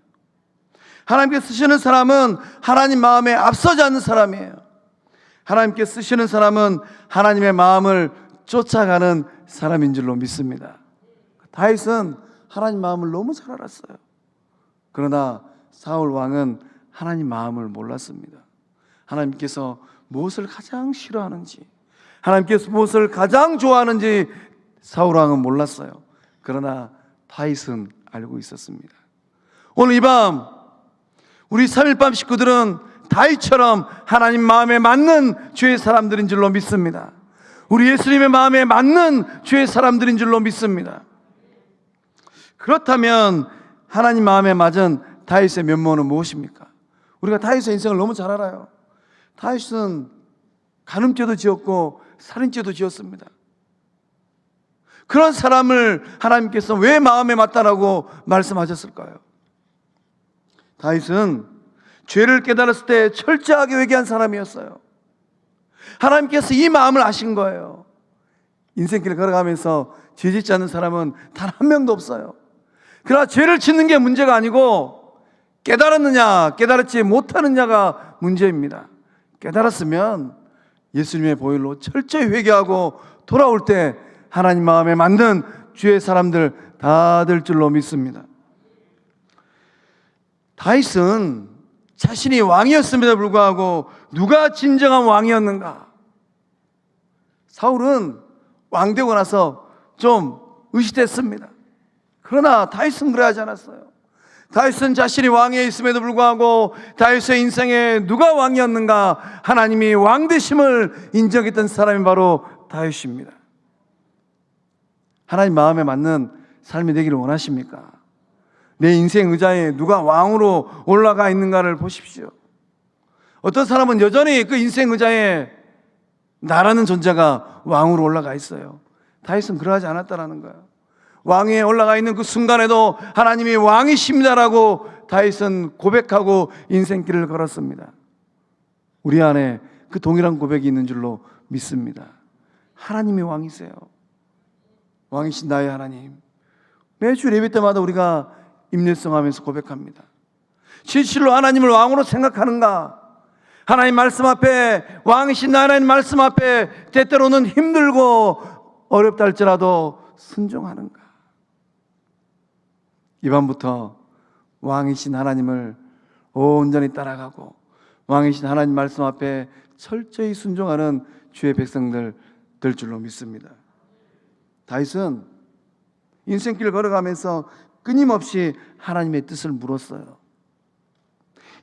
하나님께 쓰시는 사람은 하나님 마음에 앞서지 않는 사람이에요. 하나님께 쓰시는 사람은 하나님의 마음을 쫓아가는 사람인 줄로 믿습니다. 다윗은 하나님 마음을 너무 잘 알았어요. 그러나 사울 왕은 하나님 마음을 몰랐습니다. 하나님께서 무엇을 가장 싫어하는지, 하나님께서 무엇을 가장 좋아하는지 사울 왕은 몰랐어요. 그러나 다윗은 알고 있었습니다. 오늘 이 밤 우리 3.1밤 식구들은 다윗처럼 하나님 마음에 맞는 주의 사람들인 줄로 믿습니다. 우리 예수님의 마음에 맞는 주의 사람들인 줄로 믿습니다. 그렇다면 하나님 마음에 맞은 다윗의 면모는 무엇입니까? 우리가 다윗의 인생을 너무 잘 알아요. 다윗은 간음죄도 지었고 살인죄도 지었습니다. 그런 사람을 하나님께서 왜 마음에 맞다라고 말씀하셨을까요? 다윗은 죄를 깨달았을 때 철저하게 회개한 사람이었어요. 하나님께서 이 마음을 아신 거예요. 인생길을 걸어가면서 죄 짓지 않는 사람은 단 한 명도 없어요. 그러나 죄를 짓는 게 문제가 아니고 깨달았느냐 깨달았지 못하느냐가 문제입니다. 깨달았으면 예수님의 보혈로 철저히 회개하고 돌아올 때 하나님 마음에 맞는 주의 사람들 다 될 줄로 믿습니다. 다윗은 자신이 왕이었음에도 불구하고 누가 진정한 왕이었는가? 사울은 왕되고 나서 좀 의식됐습니다. 그러나 다윗은 그러하지 않았어요. 다윗은 자신이 왕에 있음에도 불구하고 다윗의 인생에 누가 왕이었는가? 하나님이 왕 되심을 인정했던 사람이 바로 다윗입니다. 하나님 마음에 맞는 삶이 되기를 원하십니까? 내 인생 의자에 누가 왕으로 올라가 있는가를 보십시오. 어떤 사람은 여전히 그 인생 의자에 나라는 존재가 왕으로 올라가 있어요. 다윗은 그러하지 않았다라는 거예요. 왕위에 올라가 있는 그 순간에도 하나님이 왕이십니다라고 다윗은 고백하고 인생길을 걸었습니다. 우리 안에 그 동일한 고백이 있는 줄로 믿습니다. 하나님이 왕이세요. 왕이신 나의 하나님. 매주 예배 때마다 우리가 임례성하면서 고백합니다. 진실로 하나님을 왕으로 생각하는가? 하나님 말씀 앞에, 왕이신 하나님 말씀 앞에 때때로는 힘들고 어렵다 할지라도 순종하는가? 이 밤부터 왕이신 하나님을 온전히 따라가고 왕이신 하나님 말씀 앞에 철저히 순종하는 주의 백성들 될 줄로 믿습니다. 다윗은 인생길을 걸어가면서 끊임없이 하나님의 뜻을 물었어요.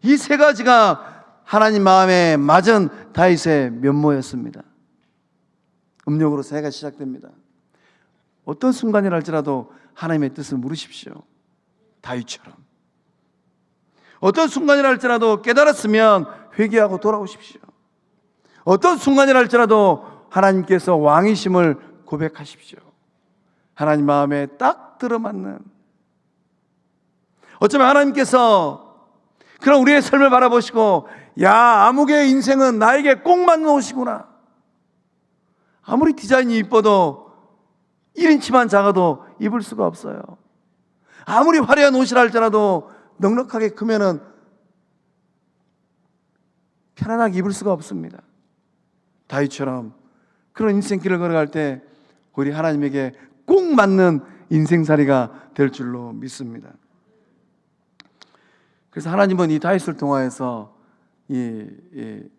이 세 가지가 하나님 마음에 맞은 다윗의 면모였습니다. 음력으로 새해가 시작됩니다. 어떤 순간이랄지라도 하나님의 뜻을 물으십시오. 다윗처럼. 어떤 순간이랄지라도 깨달았으면 회개하고 돌아오십시오. 어떤 순간이랄지라도 하나님께서 왕이심을 고백하십시오. 하나님 마음에 딱 들어맞는, 어쩌면 하나님께서 그런 우리의 삶을 바라보시고, 야, 아무개의 인생은 나에게 꼭 맞는 옷이구나. 아무리 디자인이 이뻐도 1인치만 작아도 입을 수가 없어요. 아무리 화려한 옷이라 할지라도 넉넉하게 크면은 편안하게 입을 수가 없습니다. 다윗처럼 그런 인생길을 걸어갈 때 우리 하나님에게 꼭 맞는 인생살이가 될 줄로 믿습니다. 그래서 하나님은 이 다윗을 통하여서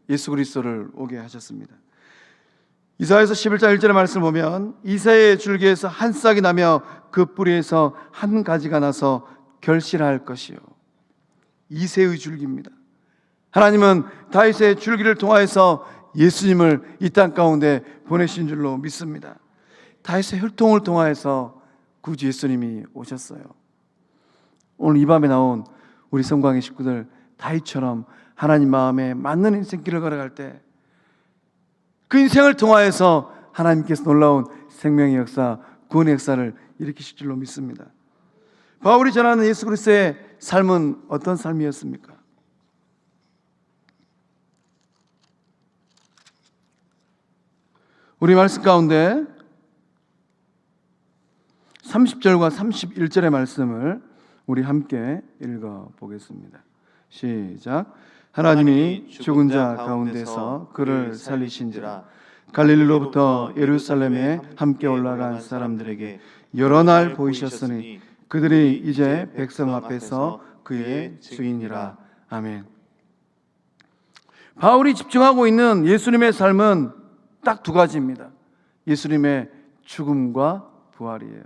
예수 그리스도를 오게 하셨습니다. 이사야서 11장 1절의 말씀을 보면 이새의 줄기에서 한 싹이 나며 그 뿌리에서 한 가지가 나서 결실할 것이요. 이새의 줄기입니다. 하나님은 다윗의 줄기를 통하여서 예수님을 이 땅 가운데 보내신 줄로 믿습니다. 다윗의 혈통을 통하여서 구주 예수님이 오셨어요. 오늘 이 밤에 나온 우리 성광의 식구들, 다윗처럼 하나님 마음에 맞는 인생길을 걸어갈 때 그 인생을 통하여서 하나님께서 놀라운 생명의 역사, 구원의 역사를 일으키실 줄로 믿습니다. 바울이 전하는 예수 그리스도의 삶은 어떤 삶이었습니까? 우리 말씀 가운데 30절과 31절의 말씀을 우리 함께 읽어보겠습니다. 시작. 하나님이 죽은 자 가운데서 그를 살리신지라. 갈릴리로부터 예루살렘에 함께 올라간 사람들에게 여러 날 보이셨으니 그들이 이제 백성 앞에서 그의 증인이라. 아멘. 바울이 집중하고 있는 예수님의 삶은 딱 두 가지입니다. 예수님의 죽음과 부활이에요.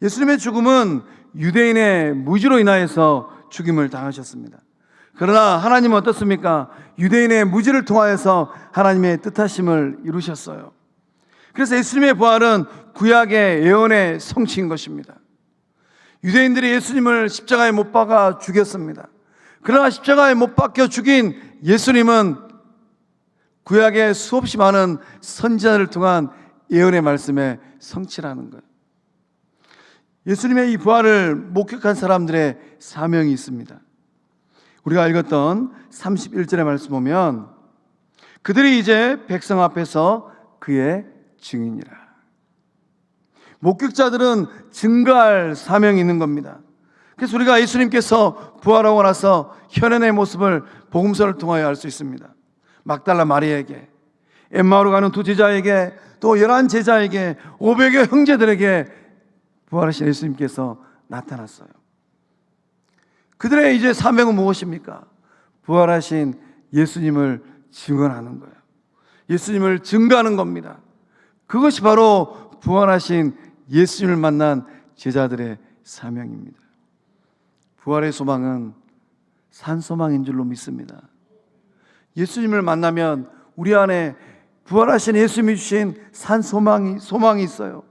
예수님의 죽음은 유대인의 무지로 인하여서 죽임을 당하셨습니다. 그러나 하나님은 어떻습니까? 유대인의 무지를 통하여서 하나님의 뜻하심을 이루셨어요. 그래서 예수님의 부활은 구약의 예언의 성취인 것입니다. 유대인들이 예수님을 십자가에 못 박아 죽였습니다. 그러나 십자가에 못 박혀 죽인 예수님은 구약의 수없이 많은 선지자를 통한 예언의 말씀에 성취라는 거예요. 예수님의 이 부활을 목격한 사람들의 사명이 있습니다. 우리가 읽었던 31절의 말씀 보면 그들이 이제 백성 앞에서 그의 증인이라. 목격자들은 증거할 사명이 있는 겁니다. 그래서 우리가 예수님께서 부활하고 나서 현현의 모습을 복음서를 통하여 알 수 있습니다. 막달라 마리아에게, 엠마오로 가는 두 제자에게, 또 11 제자에게, 500여 형제들에게 부활하신 예수님께서 나타났어요. 그들의 이제 사명은 무엇입니까? 부활하신 예수님을 증언하는 거예요. 예수님을 증거하는 겁니다. 그것이 바로 부활하신 예수님을 만난 제자들의 사명입니다. 부활의 소망은 산소망인 줄로 믿습니다. 예수님을 만나면 우리 안에 부활하신 예수님이 주신 소망이 있어요.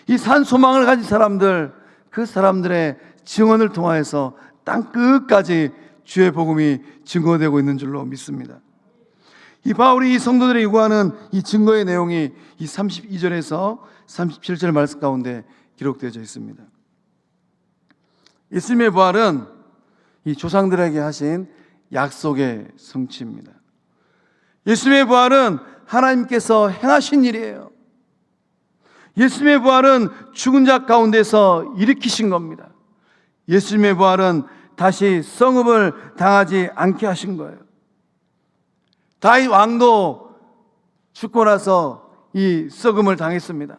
이 산소망을 가진 사람들, 그 사람들의 증언을 통하여서 땅 끝까지 주의 복음이 증거되고 있는 줄로 믿습니다. 이 바울이 이 성도들이 요구하는 이 증거의 내용이 이 32절에서 37절 말씀 가운데 기록되어져 있습니다. 예수님의 부활은 이 조상들에게 하신 약속의 성취입니다. 예수님의 부활은 하나님께서 행하신 일이에요. 예수님의 부활은 죽은 자 가운데서 일으키신 겁니다. 예수님의 부활은 다시 성읍을 당하지 않게 하신 거예요. 다윗 왕도 죽고 나서 이 썩음을 당했습니다.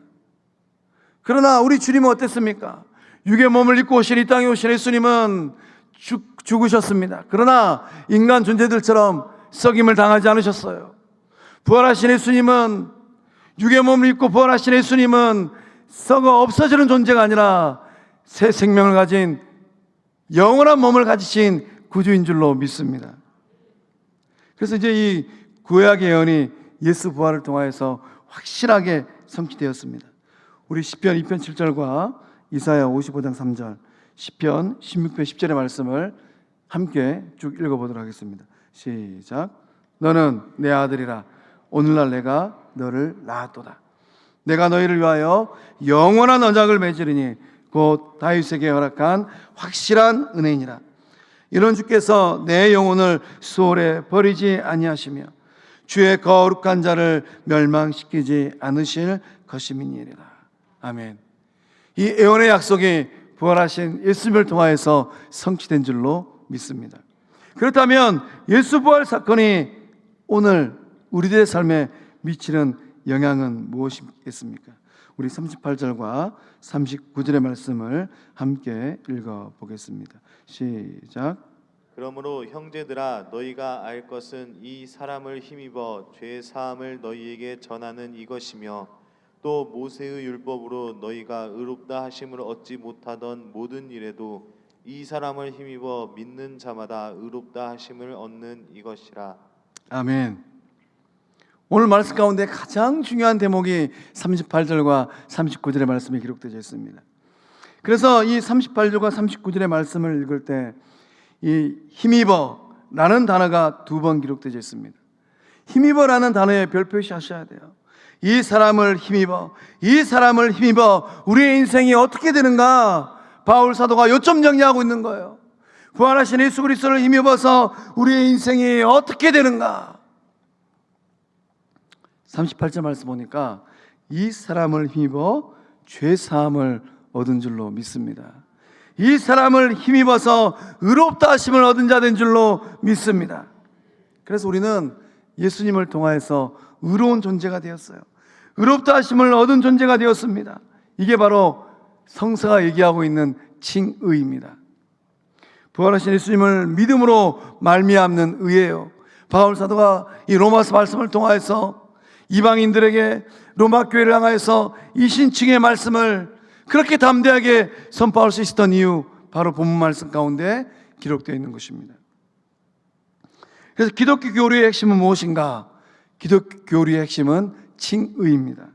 그러나 우리 주님은 어땠습니까? 육의 몸을 입고 오신 이 땅에 오신 예수님은 죽으셨습니다. 그러나 인간 존재들처럼 썩임을 당하지 않으셨어요. 부활하신 예수님은, 육의 몸을 입고 부활하신 예수님은 썩어 없어지는 존재가 아니라 새 생명을 가진 영원한 몸을 가지신 구주인 줄로 믿습니다. 그래서 이제 이 구약의 예언이 예수 부활을 통하여서 확실하게 성취되었습니다. 우리 시편 2편 7절과 이사야 55장 3절, 시편 16편 10절의 말씀을 함께 쭉 읽어보도록 하겠습니다. 시작. 너는 내 아들이라. 오늘날 내가 너를 낳았도다. 내가 너희를 위하여 영원한 언약을 맺으리니 곧 다윗에게 허락한 확실한 은혜이니라. 이런 주께서 내 영혼을 수월에 버리지 아니하시며 주의 거룩한 자를 멸망시키지 않으실 것임이니이다. 아멘. 이 애원의 약속이 부활하신 예수님을 통하여서 성취된 줄로 믿습니다. 그렇다면 예수 부활 사건이 오늘 우리들의 삶에 미치는 영향은 무엇이겠습니까? 우리 38절과 39절의 말씀을 함께 읽어보겠습니다. 시작. 그러므로 형제들아 너희가 알 것은 이 사람을 힘입어 죄 사함을 너희에게 전하는 이것이며 또 모세의 율법으로 너희가 의롭다 하심을 얻지 못하던 모든 일에도 이 사람을 힘입어 믿는 자마다 의롭다 하심을 얻는 이것이라. 아멘. 오늘 말씀 가운데 가장 중요한 대목이 38절과 39절의 말씀에 기록되어 있습니다. 그래서 이 38절과 39절의 말씀을 읽을 때 이 힘입어 라는 단어가 2번 기록되어 있습니다. 힘입어 라는 단어에 별 표시하셔야 돼요. 이 사람을 힘입어, 이 사람을 힘입어 우리의 인생이 어떻게 되는가 바울 사도가 요점 정리하고 있는 거예요. 부활하신 예수 그리스도를 힘입어서 우리의 인생이 어떻게 되는가. 38절 말씀 보니까 이 사람을 힘입어 죄 사함을 얻은 줄로 믿습니다. 이 사람을 힘입어서 의롭다 하심을 얻은 자 된 줄로 믿습니다. 그래서 우리는 예수님을 통하여서 의로운 존재가 되었어요. 의롭다 하심을 얻은 존재가 되었습니다. 이게 바로 성서가 얘기하고 있는 칭의입니다. 부활하신 예수님을 믿음으로 말미암는 의예요. 바울 사도가 이 로마서 말씀을 통하여서 이방인들에게 로마 교회를 향하여서 이 신칭의 말씀을 그렇게 담대하게 선포할 수 있었던 이유, 바로 본문 말씀 가운데 기록되어 있는 것입니다. 그래서 기독교 교리의 핵심은 무엇인가? 기독교 교리의 핵심은 칭의입니다.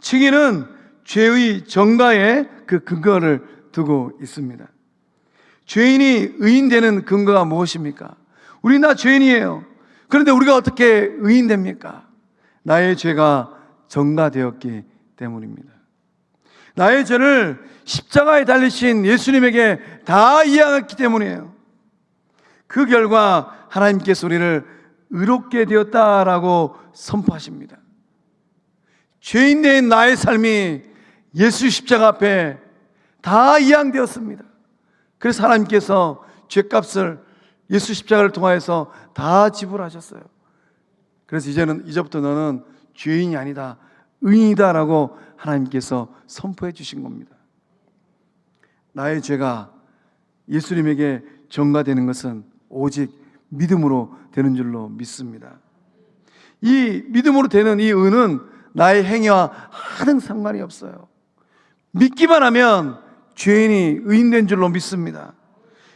칭의는 죄의 정가에 그 근거를 두고 있습니다. 죄인이 의인되는 근거가 무엇입니까? 우리 다 죄인이에요. 그런데 우리가 어떻게 의인됩니까? 나의 죄가 정가되었기 때문입니다. 나의 죄를 십자가에 달리신 예수님에게 다 이양했기 때문이에요. 그 결과 하나님께서 우리를 의롭게 되었다라고 선포하십니다. 죄인 된 나의 삶이 예수 십자가 앞에 다 이양되었습니다. 그래서 하나님께서 죄값을 예수 십자가를 통하여서 다 지불하셨어요. 그래서 이제부터 너는 죄인이 아니다, 의인이다라고 하나님께서 선포해 주신 겁니다. 나의 죄가 예수님에게 전가되는 것은 오직 믿음으로 되는 줄로 믿습니다. 이 믿음으로 되는 이 의는 나의 행위와 하등 상관이 없어요. 믿기만 하면 죄인이 의인된 줄로 믿습니다.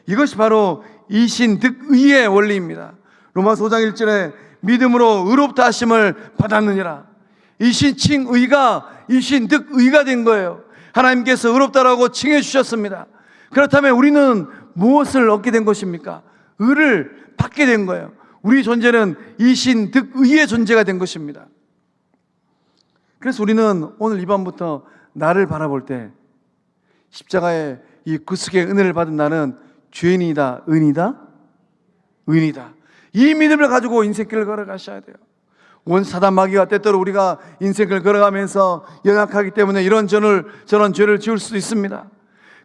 이것이 바로 이신득의의 원리입니다. 로마서 5장 1절에 믿음으로 의롭다 하심을 받았느니라. 이신칭의가 이신득의가 된 거예요. 하나님께서 의롭다라고 칭해 주셨습니다. 그렇다면 우리는 무엇을 얻게 된 것입니까? 의를 받게 된 거예요. 우리 존재는 이신득의의 존재가 된 것입니다. 그래서 우리는 오늘 이 밤부터 나를 바라볼 때 십자가의 이 구속의 은혜를 받은 나는 죄인이다, 의인이다? 의인이다. 이 믿음을 가지고 인생길을 걸어가셔야 돼요. 원 사단 마귀가 때때로 우리가 인생을 걸어가면서 연약하기 때문에 저런 죄를 지을 수도 있습니다.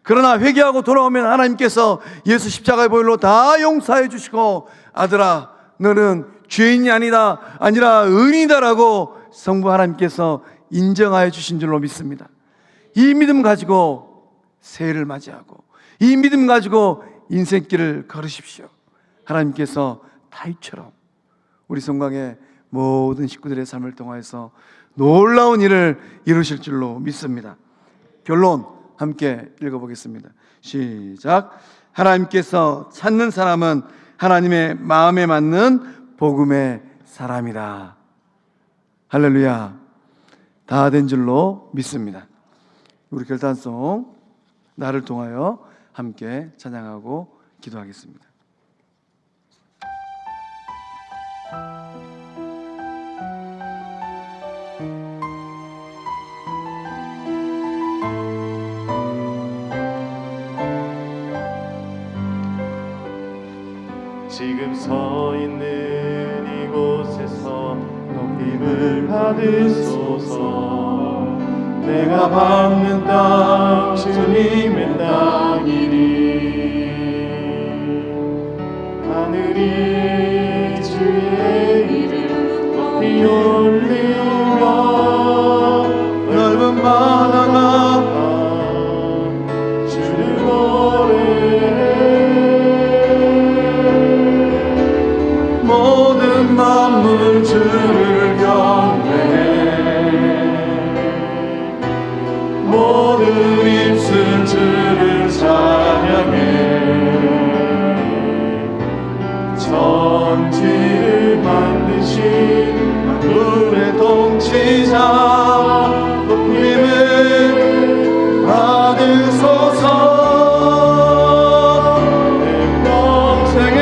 그러나 회개하고 돌아오면 하나님께서 예수 십자가의 보혈로 다 용서해 주시고 아들아 너는 죄인이 아니라 의인이다라고 성부 하나님께서 인정하여 주신 줄로 믿습니다. 이 믿음 가지고 새해를 맞이하고 이 믿음 가지고 인생길을 걸으십시오. 하나님께서 다윗처럼 우리 성곽의 모든 식구들의 삶을 통해서 놀라운 일을 이루실 줄로 믿습니다. 결론 함께 읽어보겠습니다. 시작. 하나님께서 찾는 사람은 하나님의 마음에 맞는 복음의 사람이다. 할렐루야. 다 된 줄로 믿습니다. 우리 결단송 나를 통하여 함께 찬양하고 기도하겠습니다. 지금 서 있는 이곳에서 높임을 받으소서. 내가 밟는 땅 주님의 땅이니 하늘이 주의 이름 높이 올리며 넓은 바다가 주를 노래해. 모든 만물 주를 경배해. 모든 입술 주를 찬양해. 천지를 만드신 만물의 통치자 높임을 받으소서. 내 평생에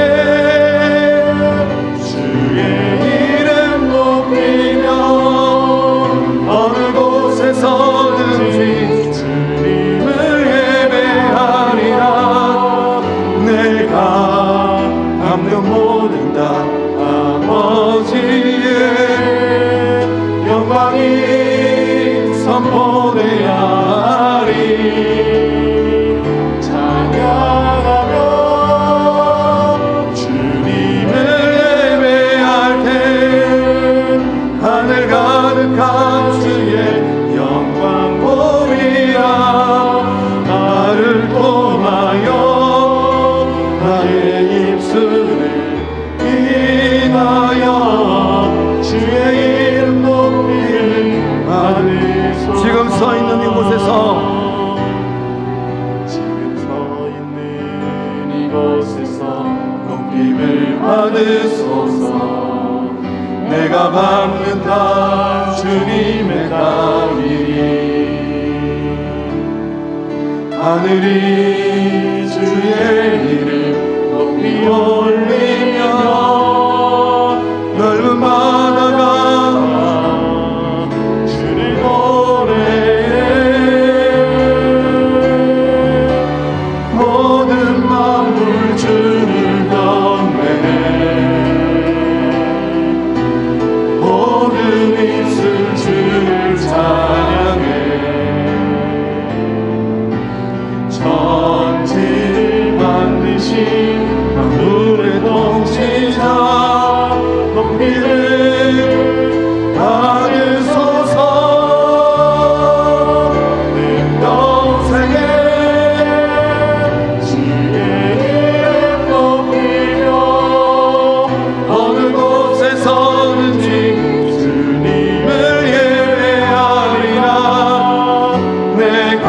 주의 이름 높이며 어느 곳에서든지 주님을 예배하리라. 내가 밟는 모든 땅 아버지의 영광이 선포되야 하리. 찬양하며 주님을 예배할 때 하늘 가득한 주의 영광 보리라. 나를 통하여 나의 입술을 인하여 주의 이름 높이를 받으소서. 지금 서 있는 이곳에서 높임을 받으소서. 내가 밟는 땅 주님의 땅이니 하늘이 주의 이름 높이 올리며 넓은 바다가 주를 노래해. 모든 만물 주를 경배해. 모든 입술 주를 찬양해. 천지를 만드신 만물의 통치자 높이를 받으소서. 내 평생에 주의 이름 높이며 어느 곳에서든지 주님을 예배하리라. 내가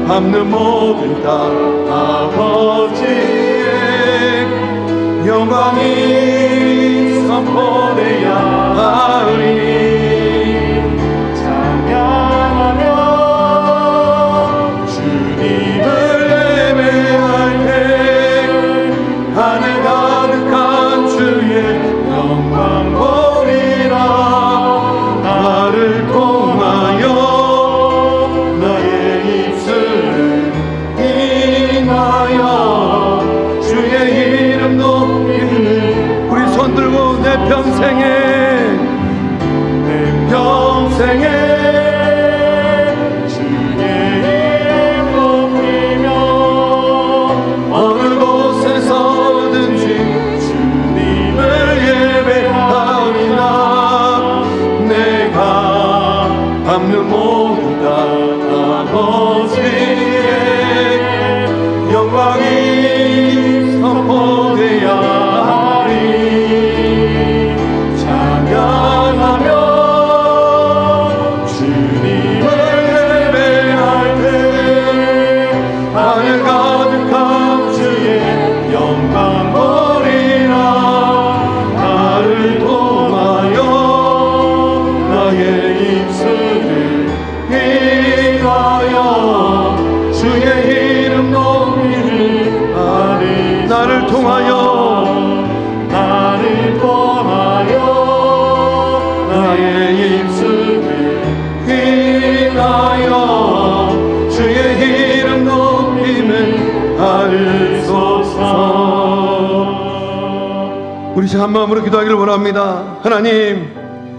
밟는 모든 땅 아버지의 영광이 선포되야 하리. 찬양하며 주님을 예배할 때 하늘 가득한 주의 영광 보리라. 나를 통하여 나의 입술을 인하여 주의 이름 높이는 우리 손 들고 내 평생에 주의 이름 높이며 어느 곳에서든지 주님을 예배하리라. 내가 밟는 모든 땅 아버지의 영광이 선포되야 하리. 찬양하며 주님을 예배할 때 하늘 가득한 주의 영광 보리라. 나를 통하여 나의 입술을 인하여 주의 이름 높이를 하리. 나를 통하여 나의 입술을 인하여 주의 이름 높임을 하리소서. 같이 한 마음으로 기도하기를 원합니다. 하나님,